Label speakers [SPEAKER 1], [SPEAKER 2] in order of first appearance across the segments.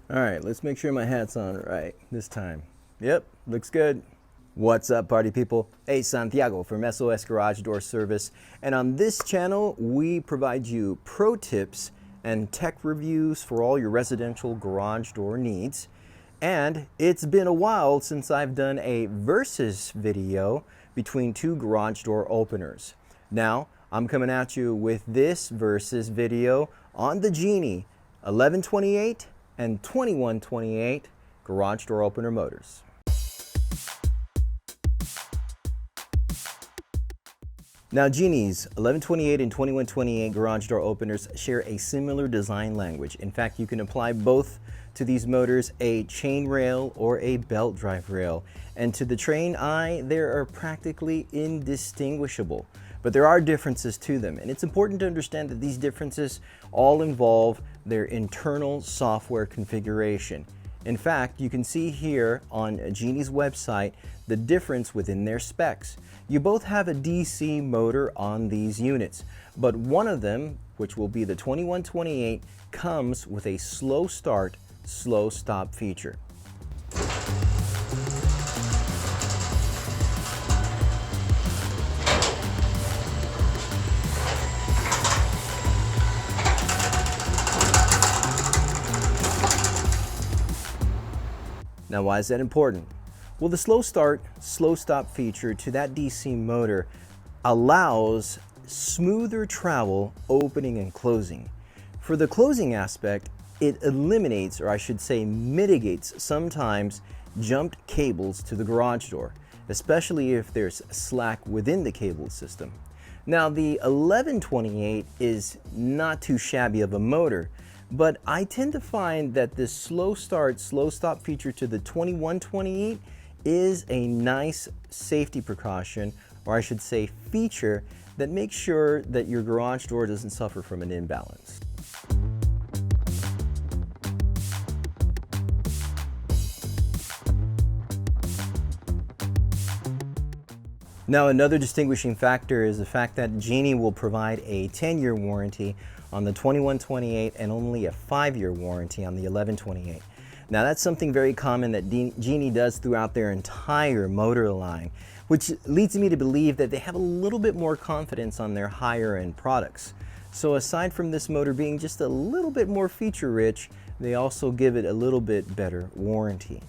[SPEAKER 1] All right, let's make sure my hat's on right this time. Yep, looks good. What's up, party people? Hey, Santiago from SOS Garage Door Service. And on this channel, we provide you pro tips and tech reviews for all your residential garage door needs. And it's been a while since I've done a versus video between two garage door openers. Now, I'm coming at you with this versus video on the Genie 1128 and 2128 garage door opener motors. Now, Genie's 1128 and 2128 garage door openers share a similar design language. In fact, you can apply both to these motors a chain rail or a belt drive rail. And to the trained eye, they are practically indistinguishable. But there are differences to them, and it's important to understand that these differences all involve their internal software configuration. In fact, you can see here on Genie's website the difference within their specs. You both have a DC motor on these units, but one of them, which will be the 2128, comes with a slow start, slow stop feature. Now, why is that important? Well, the slow start, slow stop feature to that DC motor allows smoother travel opening and closing. For the closing aspect, it eliminates, or I should say mitigates, sometimes jumped cables to the garage door, especially if there's slack within the cable system. Now, the 1128 is not too shabby of a motor, but I tend to find that this slow start, slow stop feature to the 2128 is a nice safety precaution, or I should say feature, that makes sure that your garage door doesn't suffer from an imbalance. Now, another distinguishing factor is the fact that Genie will provide a 10-year warranty on the 2128 and only a 5-year warranty on the 1128. Now, that's something very common that Genie does throughout their entire motor line, which leads me to believe that they have a little bit more confidence on their higher end products. So aside from this motor being just a little bit more feature rich, they also give it a little bit better warranty.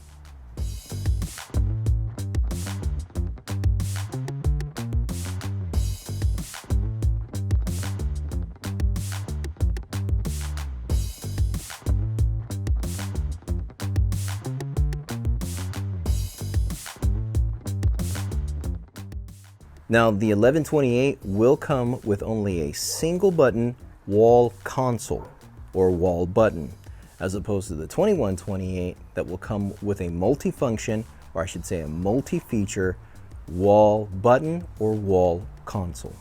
[SPEAKER 1] Now, the 1128 will come with only a single button wall console or wall button, as opposed to the 2128 that will come with a multi-function, or I should say a multi-feature wall button or wall console.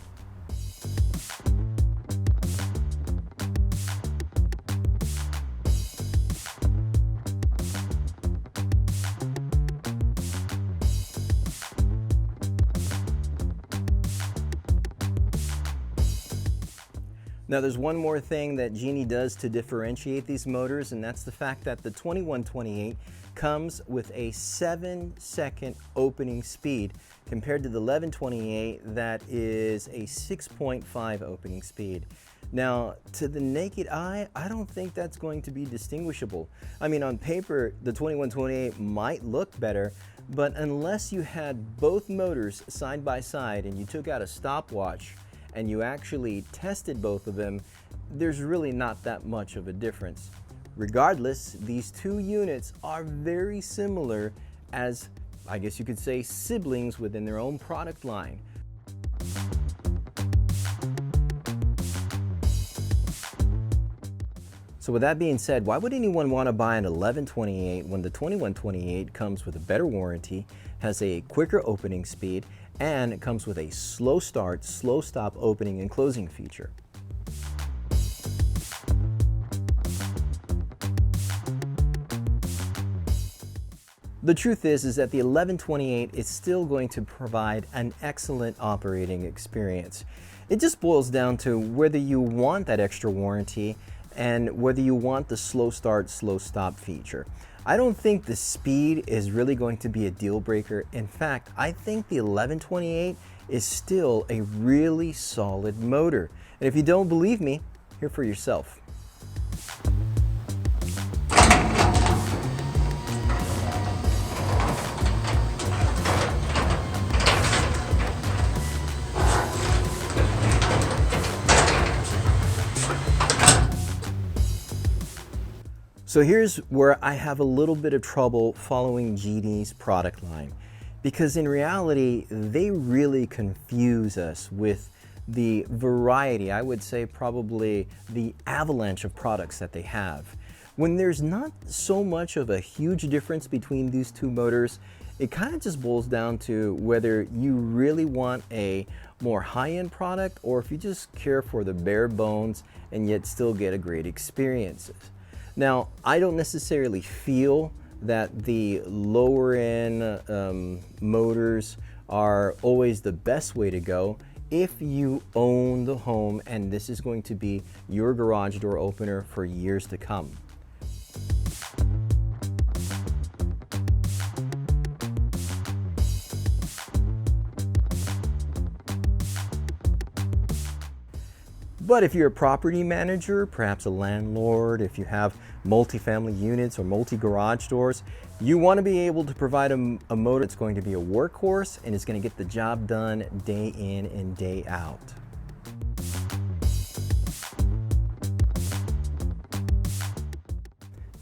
[SPEAKER 1] Now, there's one more thing that Genie does to differentiate these motors, and that's the fact that the 2128 comes with a 7-second opening speed compared to the 1128 that is a 6.5 opening speed. Now, to the naked eye, I don't think that's going to be distinguishable. I mean, on paper, the 2128 might look better, but unless you had both motors side by side and you took out a stopwatch and you actually tested both of them, there's really not that much of a difference. Regardless, these two units are very similar as, I guess you could say, siblings within their own product line. So with that being said, why would anyone want to buy an 1128 when the 2128 comes with a better warranty, has a quicker opening speed, and it comes with a slow start, slow stop opening and closing feature? The truth is that the 1128 is still going to provide an excellent operating experience. It just boils down to whether you want that extra warranty and whether you want the slow start, slow stop feature. I don't think the speed is really going to be a deal breaker. In fact, I think the 1128 is still a really solid motor. And if you don't believe me, hear for yourself. So here's where I have a little bit of trouble following Genie's product line, because in reality, they really confuse us with the variety, I would say probably the avalanche of products that they have. When there's not so much of a huge difference between these two motors, it kind of just boils down to whether you really want a more high-end product or if you just care for the bare bones and yet still get a great experience. Now, I don't necessarily feel that the lower end motors are always the best way to go if you own the home and this is going to be your garage door opener for years to come. But if you're a property manager, perhaps a landlord, if you have multifamily units or multi-garage doors, you want to be able to provide a motor that's going to be a workhorse and is going to get the job done day in and day out.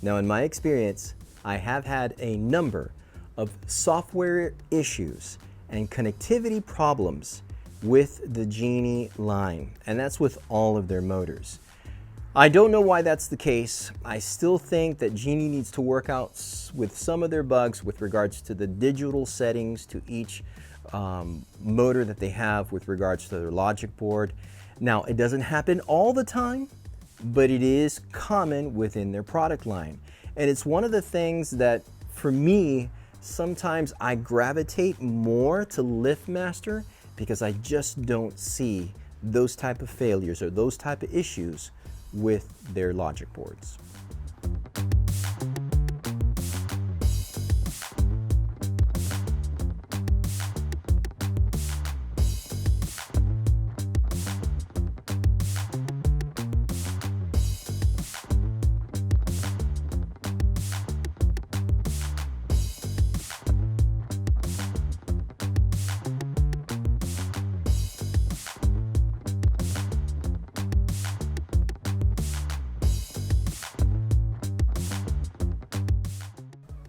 [SPEAKER 1] Now, in my experience, I have had a number of software issues and connectivity problems with the Genie line, and that's with all of their motors. I don't know why that's the case. I still think that Genie needs to work out with some of their bugs with regards to the digital settings to each motor that they have with regards to their logic board. Now, it doesn't happen all the time, but it is common within their product line. And it's one of the things that, for me, sometimes I gravitate more to LiftMaster because I just don't see those type of failures or those type of issues with their logic boards.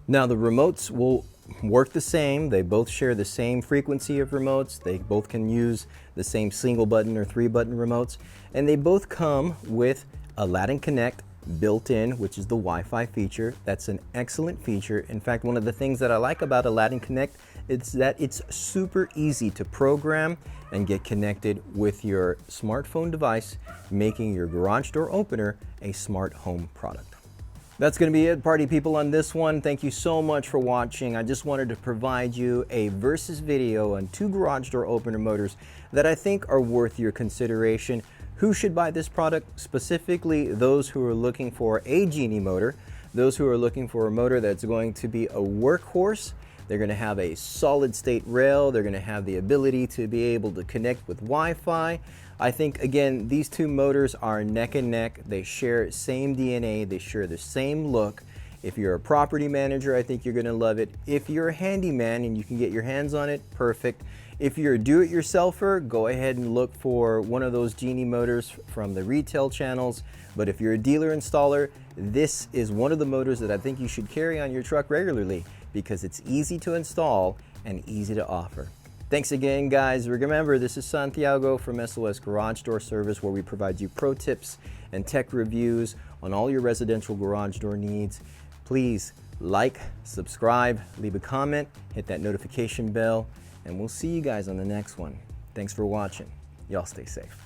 [SPEAKER 1] Now, the remotes will work the same. They both share the same frequency of remotes. They both can use the same single button or 3-button remotes. And they both come with Aladdin Connect built in, which is the Wi-Fi feature. That's an excellent feature. In fact, one of the things that I like about Aladdin Connect is that it's super easy to program and get connected with your smartphone device, making your garage door opener a smart home product. That's going to be it, party people, on this one. Thank you so much for watching. I just wanted to provide you a versus video on 2 garage door opener motors that I think are worth your consideration. Who should buy this product? Specifically, those who are looking for a Genie motor, those who are looking for a motor that's going to be a workhorse. They're going to have a solid state rail. They're going to have the ability to be able to connect with Wi-Fi. I think, again, these two motors are neck and neck. They share same DNA. They share the same look. If you're a property manager, I think you're going to love it. If you're a handyman and you can get your hands on it, perfect. If you're a do-it-yourselfer, go ahead and look for one of those Genie motors from the retail channels. But if you're a dealer installer, this is one of the motors that I think you should carry on your truck regularly because it's easy to install and easy to offer. Thanks again, guys. Remember, this is Santiago from SOS Garage Door Service, where we provide you pro tips and tech reviews on all your residential garage door needs. Please like, subscribe, leave a comment, hit that notification bell, and we'll see you guys on the next one. Thanks for watching. Y'all stay safe.